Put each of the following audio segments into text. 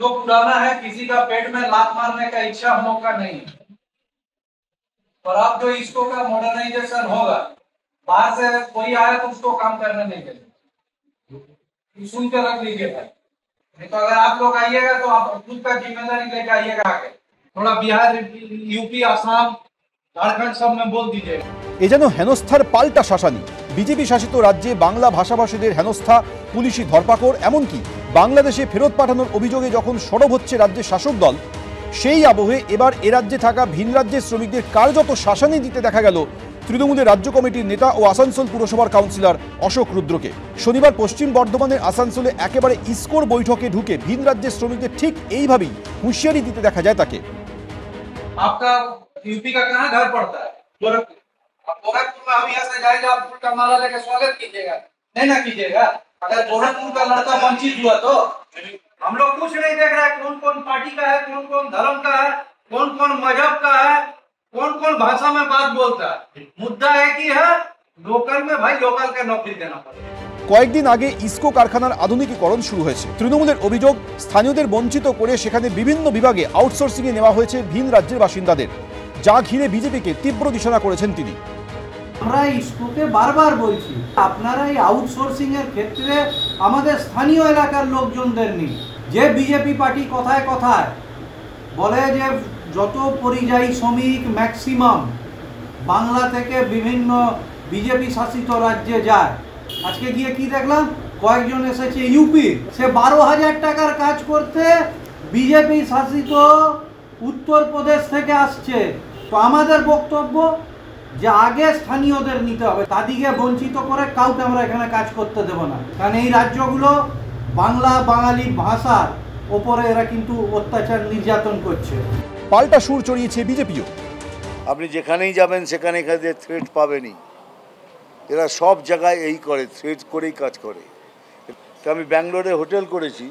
जो पुराना है किसी का पेट में लात मारने का इच्छा हम लोग का नहीं है। और अब जो इसको का मॉडर्नाइजेशन होगा, बाहर से कोई आया तो उसको काम करने नहीं देंगे, सुन के रख लीजिएगा। नहीं तो अगर आप लोग आइएगा तो आप खुद का जिम्मेदारी लेके आइएगा आगे। थोड़ा बिहार, यूपी, आसाम, झारखंड सब में बोल दीजिएगा। এ যেন হেনস্থার পাল্টা শাসানি। বিজেপি শাসিত রাজ্যে বাংলা ভাষাভাষীদের হেনস্থা, পুলিশি ধরপাকড়, এমনকি বাংলাদেশে ফেরত পাঠানোর অভিযোগে যখন সরব হচ্ছে রাজ্যের শাসক দল, সেই আবহে এবার এ রাজ্যে থাকা ভিন রাজ্যের শ্রমিকদের কার্যত শাসানি দিতে দেখা গেল তৃণমূলের রাজ্য কমিটির নেতা ও আসানসোল পুরসভার কাউন্সিলর অশোক রুদ্রকে। শনিবার পশ্চিম বর্ধমানের আসানসোলে একেবারে ইসকোর বৈঠকে ঢুকে ভিন রাজ্যের শ্রমিকদের ঠিক এইভাবেই হুঁশিয়ারি দিতে দেখা যায় তাকে। आपका यूपी का कहाँ घर पड़ता है? गोरखपुर में हम यहाँ से जाएंगे, आप फूल का माला लेकर स्वागत कीजिएगा, नहीं ना कीजिएगा। अगर गोरखपुर का लड़का वंचित हुआ तो हम लोग कुछ नहीं देख रहे हैं कौन कौन पार्टी का है, कौन कौन धर्म का है, कौन कौन मजहब का है, कौन कौन भाषा में बात बोलता है। मुद्दा एक ही है, लोकल में भाई लोकल का नौकरी देना पड़ेगा। কয়েকদিন আগে ইসকো কারখানার আধুনিকীকরণ শুরু হয়েছে। তৃণমূলের অভিযোগ, স্থানীয়দের বঞ্চিত করে সেখানে বিভিন্ন বিভাগে আউটসোর্সিংয়ে নেওয়া হয়েছে ভিন রাজ্যের বাসিন্দাদের, যা ঘিরে বিজেপিকে তীব্র দিশনা করেছেন তিনি। আমরা ইসকোকে বারবার বলছি, আপনারা এই আউটসোর্সিং এর ক্ষেত্রে আমাদের স্থানীয় এলাকার লোকজনদের নিন। যে বিজেপি পার্টি কথায় কথায় বলে যে যত পরিযায়ী শ্রমিক ম্যাক্সিমাম বাংলা থেকে বিভিন্ন বিজেপি শাসিত রাজ্যে যায়, আজকে গিয়ে কি দেখলাম, কয়েকজন এসেছে ইউপি, সে 12,000 টাকার কাজ করতে বিজেপি শাসিত উত্তরপ্রদেশ থেকে আসছে। তো আমাদের বক্তব্য যে আগে স্থানীয়দের নিতে হবে, তাদেরকে বঞ্চিত করে কাউকে আমরা এখানে কাজ করতে দেব না। কারণ এই রাজ্যগুলো বাংলা বাঙালি ভাষার ওপরে এরা কিন্তু অত্যাচার নির্যাতন করছে। পাল্টা সুর চড়িয়েছে বিজেপিও। আপনি যেখানেই যাবেন সেখানে এখানে থ্রেট পাবেনই। এরা সব জায়গায় এই করে, থ্রেট করেই কাজ করে। আমি ব্যাঙ্গালোরে হোটেল করেছি,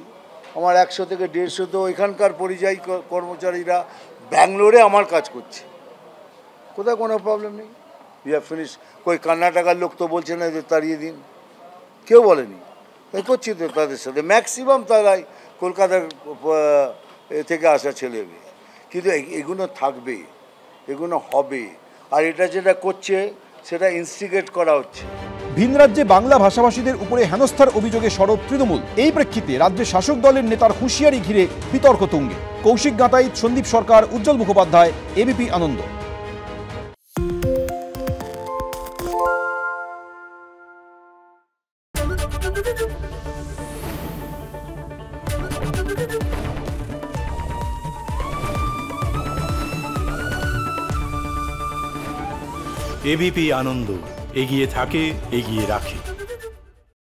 আমার 100 থেকে 150 তো এখানকার পরিযায়ী কর্মচারীরা ব্যাঙ্গালোরে আমার কাজ করছে, কোথাও কোনো প্রবলেম নেই। ইয়া ফিনিশ। কই কর্ণাটকার লোক তো বলছে না যে তাড়িয়ে দিন, কেউ বলেনি। এই করছি তো তাদের সাথে, ম্যাক্সিমাম তারাই কলকাতার থেকে আসা ছেলে মেয়ে। কিন্তু এগুলো থাকবে, এগুলো হবে। আর এটা যেটা করছে সেটা ইনস্টিগেট করা হচ্ছে। ভিন রাজ্যে বাংলা ভাষাভাষীদের উপরে হেনস্থার অভিযোগে সরব তৃণমূল। এই প্রেক্ষিতে রাজ্যের শাসক দলের নেতার হুঁশিয়ারি ঘিরে বিতর্ক তুঙ্গে। কৌশিক গাঁতাইত, সন্দীপ সরকার, উজ্জ্বল মুখোপাধ্যায়, এবিপি আনন্দ। এবিপি আনন্দ, এগিয়ে থাকে, এগিয়ে রাখে।